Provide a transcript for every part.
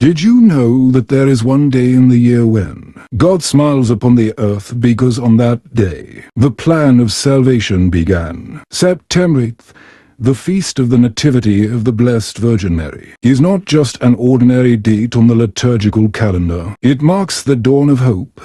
Did you know that there is one day in the year when God smiles upon the earth, because on that day the plan of salvation began? September 8th, the feast of the Nativity of the Blessed Virgin Mary, is not just an ordinary date on the liturgical calendar. It marks the dawn of hope,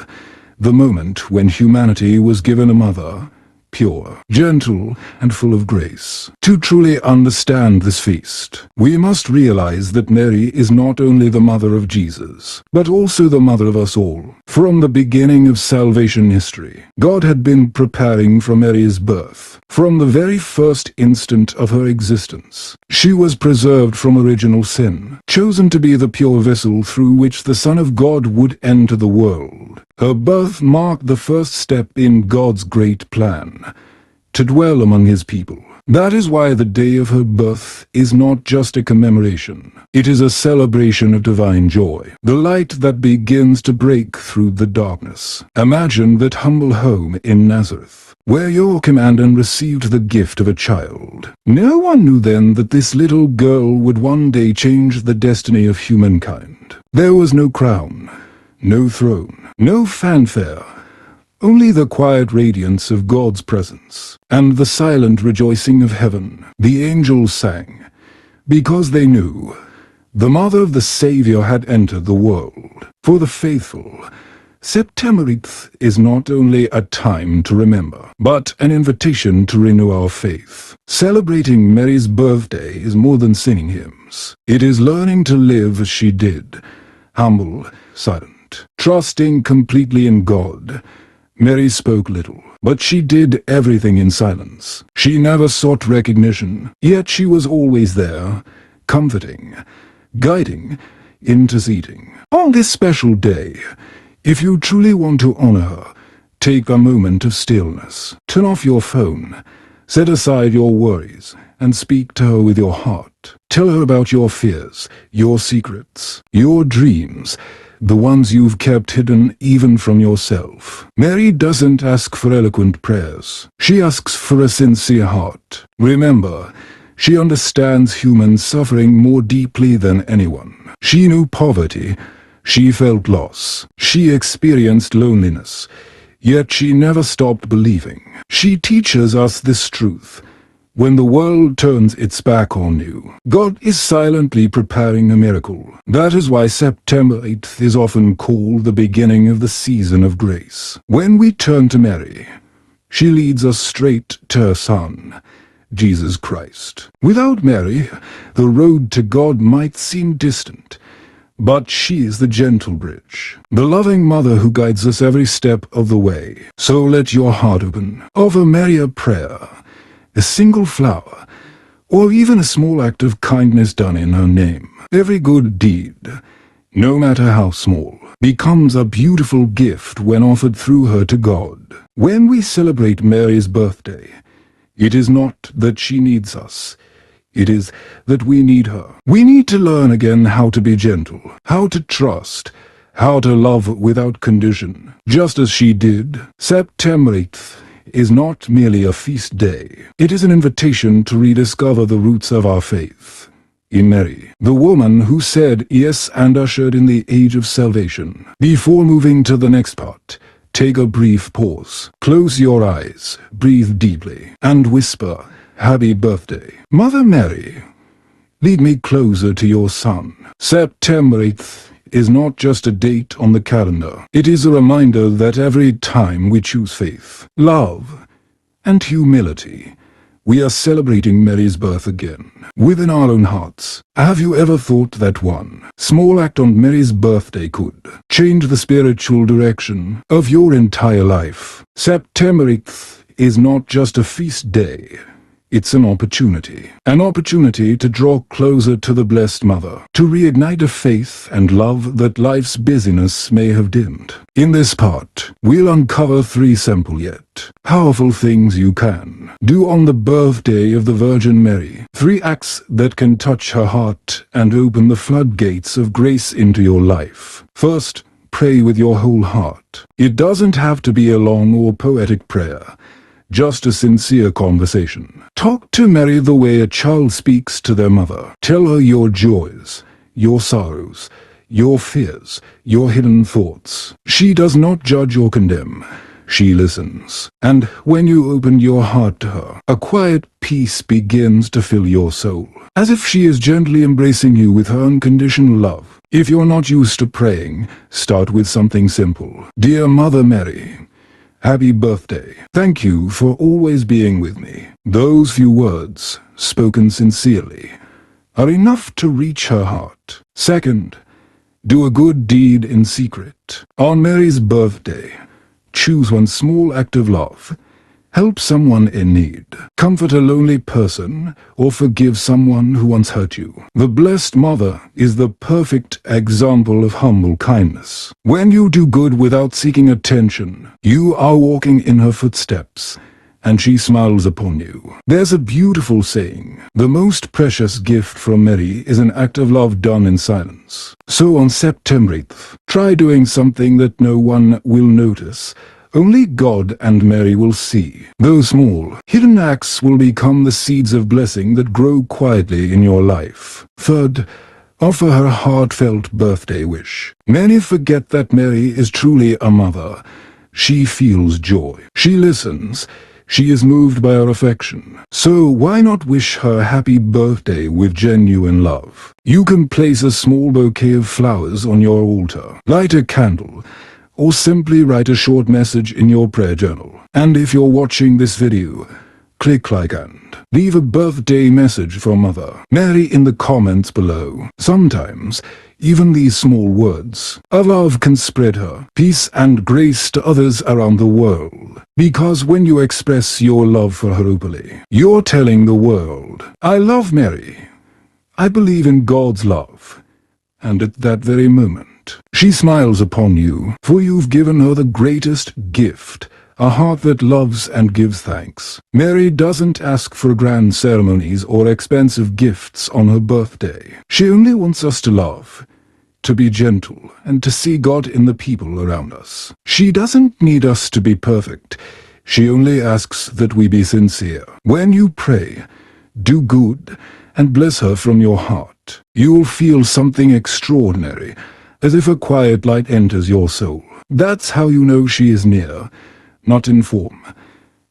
the moment when humanity was given a mother, pure, gentle, and full of grace. To truly understand this feast, we must realize that Mary is not only the mother of Jesus, but also the mother of us all. From the beginning of salvation history, God had been preparing for Mary's birth. From the very first instant of her existence, she was preserved from original sin, chosen to be the pure vessel through which the Son of God would enter the world. Her birth marked the first step in God's great plan, to dwell among his people. That is why the day of her birth is not just a commemoration. It is a celebration of divine joy, the light that begins to break through the darkness. Imagine that humble home in Nazareth, where your commander received the gift of a child. No one knew then that this little girl would one day change the destiny of humankind. There was no crown, no throne, no fanfare, only the quiet radiance of God's presence, and the silent rejoicing of heaven. The angels sang, because they knew the mother of the Savior had entered the world. For the faithful, September 8th is not only a time to remember, but an invitation to renew our faith. Celebrating Mary's birthday is more than singing hymns. It is learning to live as she did, humble, silent, trusting completely in God. Mary spoke little, but she did everything in silence. She never sought recognition, yet she was always there, comforting, guiding, interceding. On this special day, if you truly want to honor her, take a moment of stillness. Turn off your phone, set aside your worries, and speak to her with your heart. Tell her about your fears, your secrets, your dreams, the ones you've kept hidden even from yourself. Mary doesn't ask for eloquent prayers. She asks for a sincere heart. Remember, she understands human suffering more deeply than anyone. She knew poverty. She felt loss. She experienced loneliness. Yet she never stopped believing. She teaches us this truth. When the world turns its back on you, God is silently preparing a miracle. That is why September 8th is often called the beginning of the season of grace. When we turn to Mary, she leads us straight to her Son, Jesus Christ. Without Mary, the road to God might seem distant, but she is the gentle bridge, the loving mother who guides us every step of the way. So let your heart open. Offer Mary a prayer, a single flower, or even a small act of kindness done in her name. Every good deed, no matter how small, becomes a beautiful gift when offered through her to God. When we celebrate Mary's birthday, it is not that she needs us. It is that we need her. We need to learn again how to be gentle, how to trust, how to love without condition, just as she did. September 8th is not merely a feast day. It is an invitation to rediscover the roots of our faith in Mary, the woman who said yes and ushered in the age of salvation. Before moving to the next part, take a brief pause. Close your eyes, breathe deeply, and whisper, "Happy birthday, Mother Mary. Lead me closer to your Son." September 8th is not just a date on the calendar. It is a reminder that every time we choose faith, love, and humility, we are celebrating Mary's birth again, within our own hearts. Have you ever thought that one small act on Mary's birthday could change the spiritual direction of your entire life? September 8th is not just a feast day. It's an opportunity to draw closer to the Blessed Mother, to reignite a faith and love that life's busyness may have dimmed. In this part, we'll uncover 3 simple yet powerful things you can do on the birthday of the Virgin Mary. 3 acts that can touch her heart and open the floodgates of grace into your life. First, pray with your whole heart. It doesn't have to be a long or poetic prayer. Just a sincere conversation. Talk to Mary the way a child speaks to their mother. Tell her your joys, your sorrows, your fears, your hidden thoughts. She does not judge or condemn. She listens. And when you open your heart to her, a quiet peace begins to fill your soul, as if she is gently embracing you with her unconditional love. If you're not used to praying, start with something simple. Dear Mother Mary, happy birthday. Thank you for always being with me. Those few words, spoken sincerely, are enough to reach her heart. Second, do a good deed in secret. On Mary's birthday, choose one small act of love. Help someone in need. Comfort a lonely person, or forgive someone who once hurt you. The Blessed Mother is the perfect example of humble kindness. When you do good without seeking attention, you are walking in her footsteps, and she smiles upon you. There's a beautiful saying, the most precious gift from Mary is an act of love done in silence. So on September 8th, try doing something that no one will notice. Only God and Mary will see. Those small, hidden acts will become the seeds of blessing that grow quietly in your life. Third, offer her a heartfelt birthday wish. Many forget that Mary is truly a mother. She feels joy. She listens. She is moved by our affection. So why not wish her a happy birthday with genuine love? You can place a small bouquet of flowers on your altar, light a candle, or simply write a short message in your prayer journal. And if you're watching this video, click like and leave a birthday message for Mother Mary in the comments below. Sometimes, even these small words of love can spread her peace and grace to others around the world. Because when you express your love for her openly, you're telling the world, I love Mary. I believe in God's love. And at that very moment, she smiles upon you, for you've given her the greatest gift, a heart that loves and gives thanks. Mary doesn't ask for grand ceremonies or expensive gifts on her birthday. She only wants us to love, to be gentle, and to see God in the people around us. She doesn't need us to be perfect. She only asks that we be sincere. When you pray, do good, and bless her from your heart, you'll feel something extraordinary, as if a quiet light enters your soul. That's how you know she is near, not in form,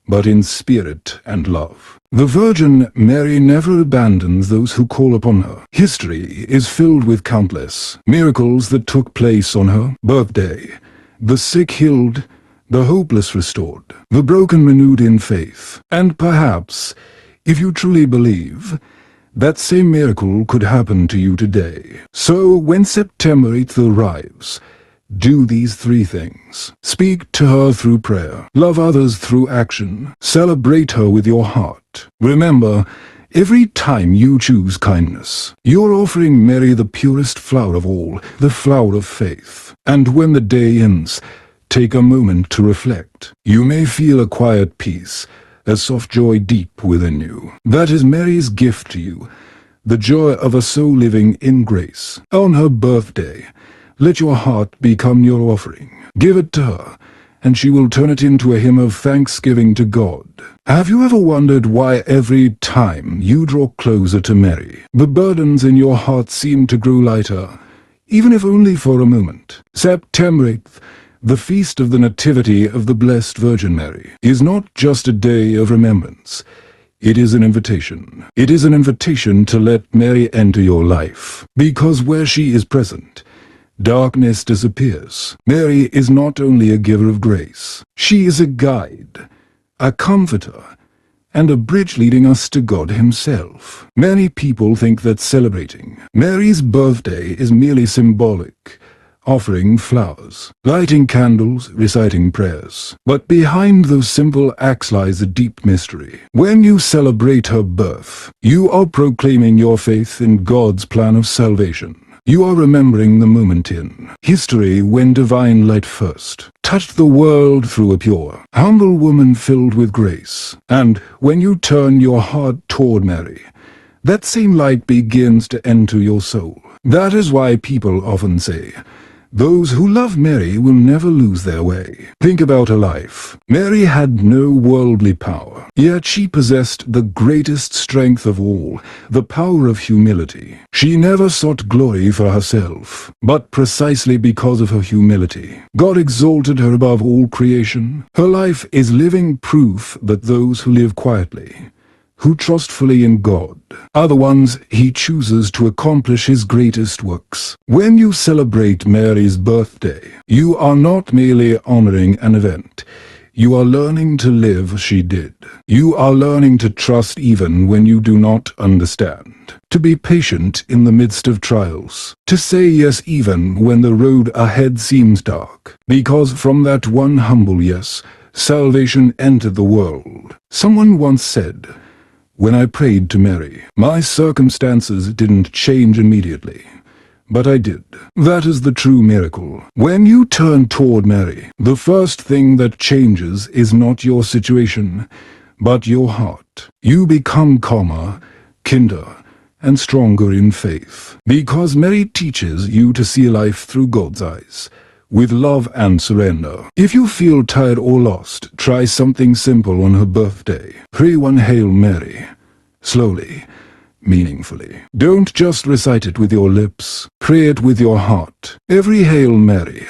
but in spirit and love. The Virgin Mary never abandons those who call upon her. History is filled with countless miracles that took place on her birthday. The sick healed, the hopeless restored, the broken renewed in faith. And perhaps, if you truly believe, that same miracle could happen to you today. So when September 8th arrives, do these three things. Speak to her through prayer. Love others through action. Celebrate her with your heart. Remember, every time you choose kindness, you're offering Mary the purest flower of all, the flower of faith. And when the day ends, take a moment to reflect. You may feel a quiet peace, a soft joy deep within you. That is Mary's gift to you, the joy of a soul living in grace. On her birthday, let your heart become your offering. Give it to her, and she will turn it into a hymn of thanksgiving to God. Have you ever wondered why every time you draw closer to Mary, the burdens in your heart seem to grow lighter, even if only for a moment? September 8th, the feast of the Nativity of the Blessed Virgin Mary, is not just a day of remembrance. It is an invitation. It is an invitation to let Mary enter your life. Because where she is present, darkness disappears. Mary is not only a giver of grace. She is a guide, a comforter, and a bridge leading us to God Himself. Many people think that celebrating Mary's birthday is merely symbolic, offering flowers, lighting candles, reciting prayers. But behind those simple acts lies a deep mystery. When you celebrate her birth, you are proclaiming your faith in God's plan of salvation. You are remembering the moment in history when divine light first touched the world through a pure, humble woman filled with grace. And when you turn your heart toward Mary, that same light begins to enter your soul. That is why people often say, Those who love Mary will never lose their way. Think about her life. Mary had no worldly power, yet she possessed the greatest strength of all, the power of humility. She never sought glory for herself, but precisely because of her humility, God exalted her above all creation. Her life is living proof that those who live quietly, who trust fully in God, are the ones he chooses to accomplish his greatest works. When you celebrate Mary's birthday, you are not merely honoring an event. You are learning to live as she did. You are learning to trust even when you do not understand, to be patient in the midst of trials, to say yes even when the road ahead seems dark, because from that one humble yes, salvation entered the world. Someone once said, "When I prayed to Mary, my circumstances didn't change immediately, but I did." That is the true miracle. When you turn toward Mary, the first thing that changes is not your situation, but your heart. You become calmer, kinder, and stronger in faith, because Mary teaches you to see life through God's eyes, with love and surrender. If you feel tired or lost, try something simple on her birthday. Pray one Hail Mary, slowly, meaningfully. Don't just recite it with your lips, pray it with your heart. Every Hail Mary,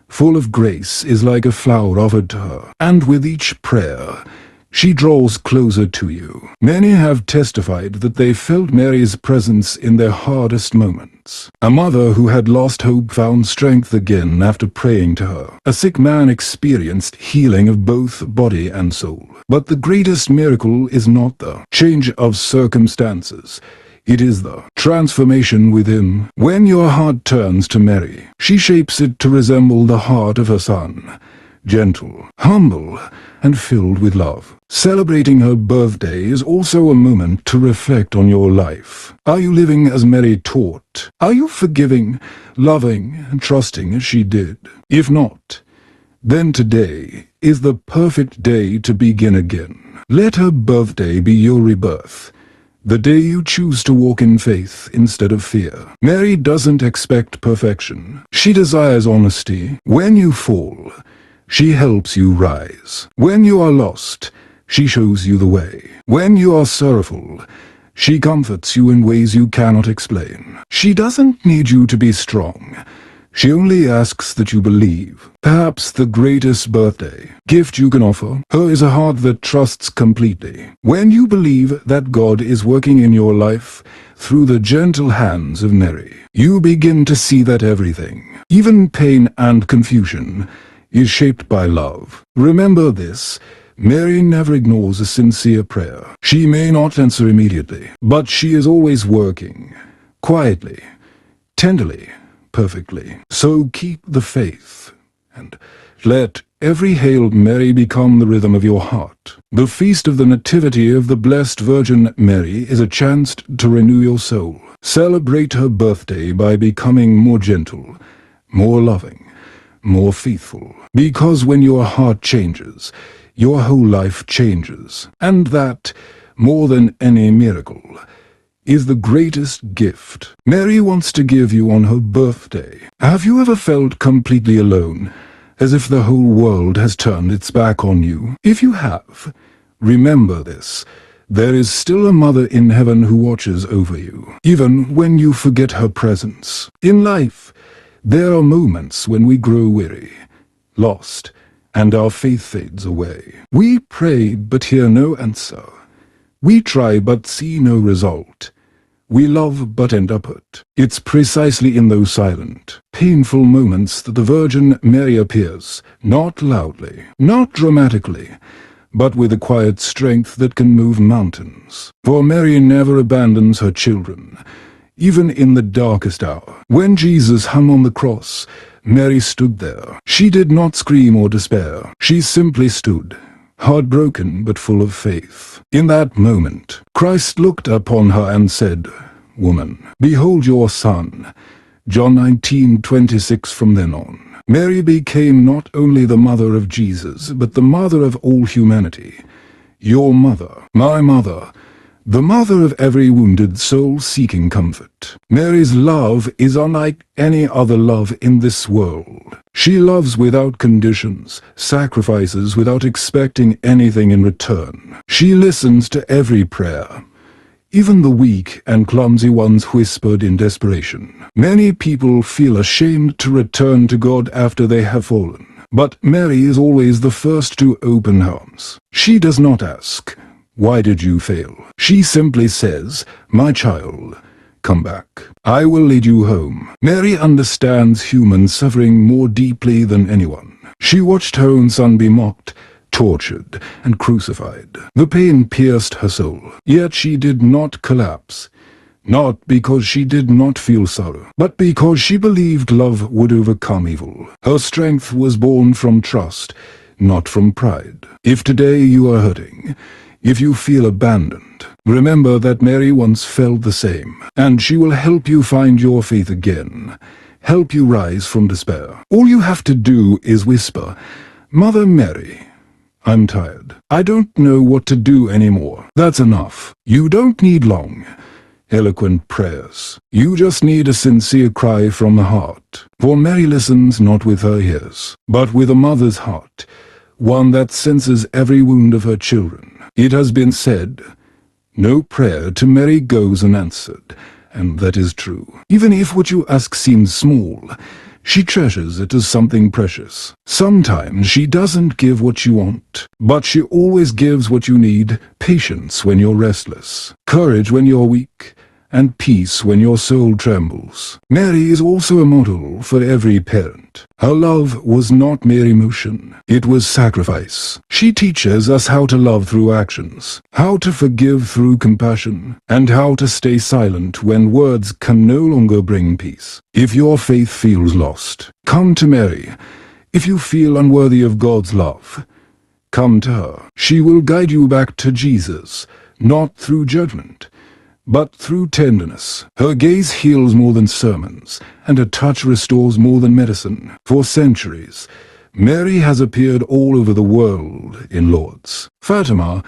full of grace, is like a flower offered to her, and with each prayer, she draws closer to you. Many have testified that they felt Mary's presence in their hardest moments. A mother who had lost hope found strength again after praying to her. A sick man experienced healing of both body and soul. But the greatest miracle is not the change of circumstances. It is the transformation within. When your heart turns to Mary, she shapes it to resemble the heart of her Son, gentle, humble, and filled with love. Celebrating her birthday is also a moment to reflect on your life. Are you living as Mary taught? Are you forgiving, loving, and trusting as she did? If not, then today is the perfect day to begin again. Let her birthday be your rebirth, the day you choose to walk in faith instead of fear. Mary doesn't expect perfection. She desires honesty. When you fall, she helps you rise. When you are lost, she shows you the way. When you are sorrowful, she comforts you in ways you cannot explain. She doesn't need you to be strong. She only asks that you believe. Perhaps the greatest birthday gift you can offer her is a heart that trusts completely. When you believe that God is working in your life through the gentle hands of Mary, you begin to see that everything, even pain and confusion, is shaped by love. Remember this: Mary never ignores a sincere prayer. She may not answer immediately, but she is always working, quietly, tenderly, perfectly. So keep the faith, and let every Hail Mary become the rhythm of your heart. The feast of the Nativity of the Blessed Virgin Mary is a chance to renew your soul. Celebrate her birthday by becoming more gentle, more loving, more faithful, because when your heart changes, your whole life changes, and that, more than any miracle, is the greatest gift Mary wants to give you on her birthday. Have you ever felt completely alone, as if the whole world has turned its back on you? If you have, remember this: there is still a Mother in heaven who watches over you, even when you forget her presence. In life, there are moments when we grow weary, lost, and our faith fades away. We pray but hear no answer. We try but see no result. We love but end up hurt. It's precisely in those silent, painful moments that the Virgin Mary appears, not loudly, not dramatically, but with a quiet strength that can move mountains. For Mary never abandons her children, even in the darkest hour. When Jesus hung on the cross, Mary stood there. She did not scream or despair. She simply stood, heartbroken but full of faith. In that moment, Christ looked upon her and said, "Woman, behold your son." John 19:26. From then on, Mary became not only the mother of Jesus, but the mother of all humanity. Your mother, my mother, the mother of every wounded soul seeking comfort. Mary's love is unlike any other love in this world. She loves without conditions, sacrifices without expecting anything in return. She listens to every prayer, even the weak and clumsy ones whispered in desperation. Many people feel ashamed to return to God after they have fallen. But Mary is always the first to open her arms. She does not ask, "Why did you fail?" She simply says, "My child, come back. I will lead you home." Mary understands human suffering more deeply than anyone. She watched her own son be mocked, tortured, and crucified. The pain pierced her soul, yet she did not collapse. Not because she did not feel sorrow, but because she believed love would overcome evil. Her strength was born from trust, not from pride. If today you are hurting, if you feel abandoned, remember that Mary once felt the same, and she will help you find your faith again, help you rise from despair. All you have to do is whisper, "Mother Mary, I'm tired. I don't know what to do anymore." That's enough. You don't need long, eloquent prayers. You just need a sincere cry from the heart. For Mary listens not with her ears, but with a mother's heart, one that senses every wound of her children. It has been said, "No prayer to Mary goes unanswered," and that is true. Even if what you ask seems small, she treasures it as something precious. Sometimes she doesn't give what you want, but she always gives what you need: patience when you're restless, courage when you're weak, and peace when your soul trembles. Mary is also a model for every parent. Her love was not mere emotion, it was sacrifice. She teaches us how to love through actions, how to forgive through compassion, and how to stay silent when words can no longer bring peace. If your faith feels lost, come to Mary. If you feel unworthy of God's love, come to her. She will guide you back to Jesus, not through judgment, but through tenderness. Her gaze heals more than sermons, and her touch restores more than medicine. For centuries, Mary has appeared all over the world in Lourdes, Fatima,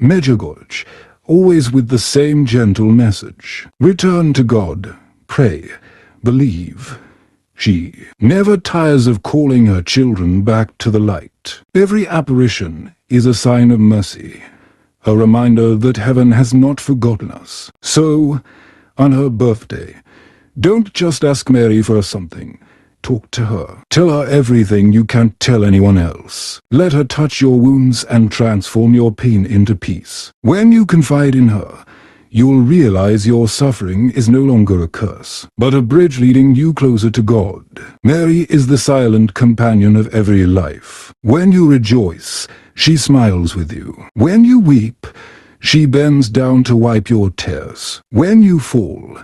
Medjugorje, always with the same gentle message: return to God, pray, believe. She never tires of calling her children back to the light. Every apparition is a sign of mercy, a reminder that heaven has not forgotten us. So, on her birthday, don't just ask Mary for something. Talk to her. Tell her everything you can't tell anyone else. Let her touch your wounds and transform your pain into peace. When you confide in her, you'll realize your suffering is no longer a curse, but a bridge leading you closer to God. Mary is the silent companion of every life. When you rejoice, she smiles with you. When you weep, she bends down to wipe your tears. When you fall,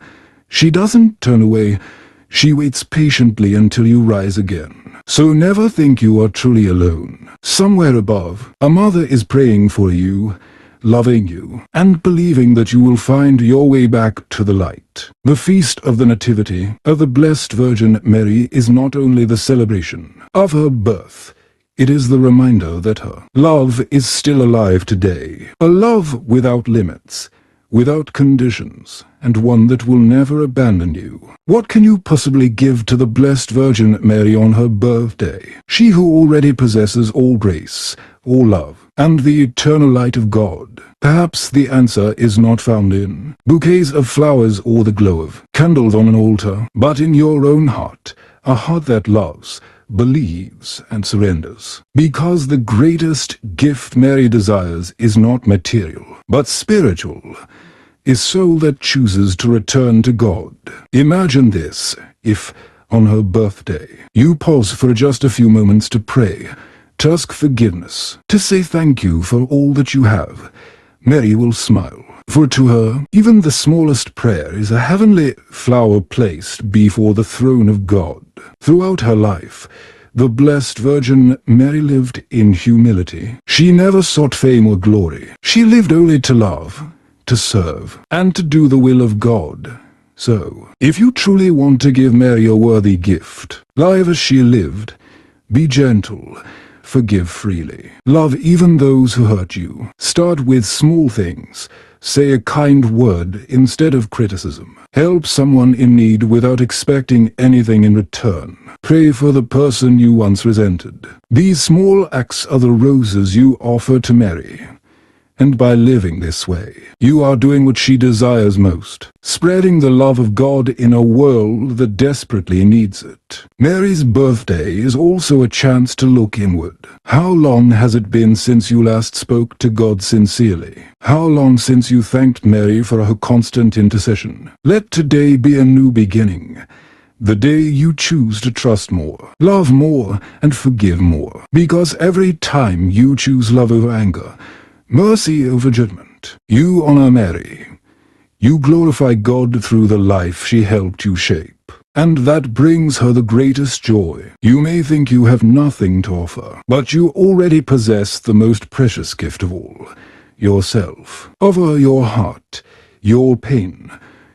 she doesn't turn away. She waits patiently until you rise again. So never think you are truly alone. Somewhere above, a mother is praying for you, loving you, and believing that you will find your way back to the light. The feast of the Nativity of the Blessed Virgin Mary is not only the celebration of her birth, it is the reminder that her love is still alive today. A love without limits, without conditions, and one that will never abandon you. What can you possibly give to the Blessed Virgin Mary on her birthday? She who already possesses all grace, all love, and the eternal light of God. Perhaps the answer is not found in bouquets of flowers or the glow of candles on an altar, but in your own heart, a heart that loves, believes, and surrenders. Because the greatest gift Mary desires is not material, but spiritual, a soul that chooses to return to God. Imagine this: if, on her birthday, you pause for just a few moments to pray, to ask forgiveness, to say thank you for all that you have, Mary will smile. For to her, even the smallest prayer is a heavenly flower placed before the throne of God. Throughout her life, the Blessed Virgin Mary lived in humility. She never sought fame or glory. She lived only to love, to serve, and to do the will of God. So, if you truly want to give Mary a worthy gift, live as she lived, be gentle, forgive freely, love even those who hurt you. Start with small things, Say a kind word instead of criticism. Help someone in need without expecting anything in return. Pray for the person you once resented. These small acts are the roses you offer to Mary. And by living this way, you are doing what she desires most, spreading the love of God in a world that desperately needs it. Mary's birthday is also a chance to look inward. How long has it been since you last spoke to God sincerely? How long since you thanked Mary for her constant intercession? Let today be a new beginning. The day you choose to trust more, love more, and forgive more. Because every time you choose love over anger, mercy over judgment, you honor Mary. You glorify God through the life she helped you shape. And that brings her the greatest joy. You may think you have nothing to offer, but you already possess the most precious gift of all, yourself. Offer your heart, your pain,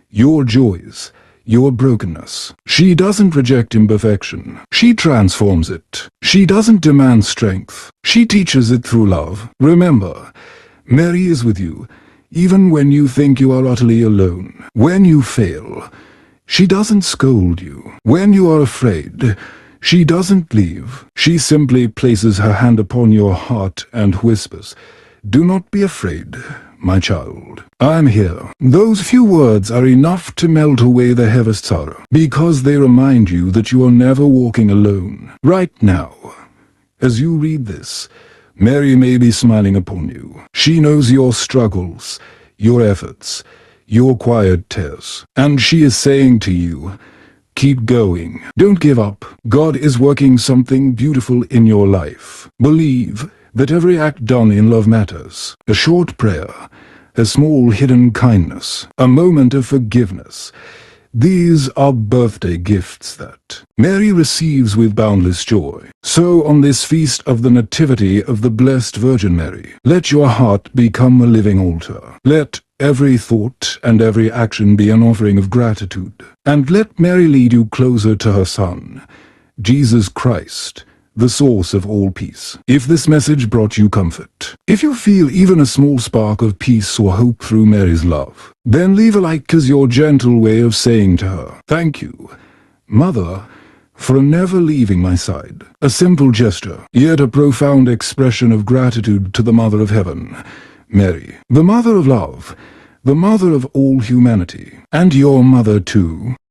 your joys, your brokenness. She doesn't reject imperfection. She transforms it. She doesn't demand strength. She teaches it through love. Remember, Mary is with you, even when you think you are utterly alone. When you fail, she doesn't scold you. When you are afraid, she doesn't leave. She simply places her hand upon your heart and whispers, "Do not be afraid, my child. I am here." Those few words are enough to melt away the heaviest sorrow, because they remind you that you are never walking alone. Right now, as you read this, Mary may be smiling upon you. She knows your struggles, your efforts, your quiet tears, and she is saying to you, keep going. Don't give up. God is working something beautiful in your life. Believe that every act done in love matters. A short prayer, a small hidden kindness, a moment of forgiveness. These are birthday gifts that Mary receives with boundless joy. So on this feast of the Nativity of the Blessed Virgin Mary, let your heart become a living altar. Let every thought and every action be an offering of gratitude. And let Mary lead you closer to her Son, Jesus Christ, the source of all peace. If this message brought you comfort, if you feel even a small spark of peace or hope through Mary's love, then leave a like as your gentle way of saying to her, "Thank you, Mother, for never leaving my side." A simple gesture, yet a profound expression of gratitude to the Mother of Heaven, Mary, the Mother of Love, the Mother of all humanity, and your mother too.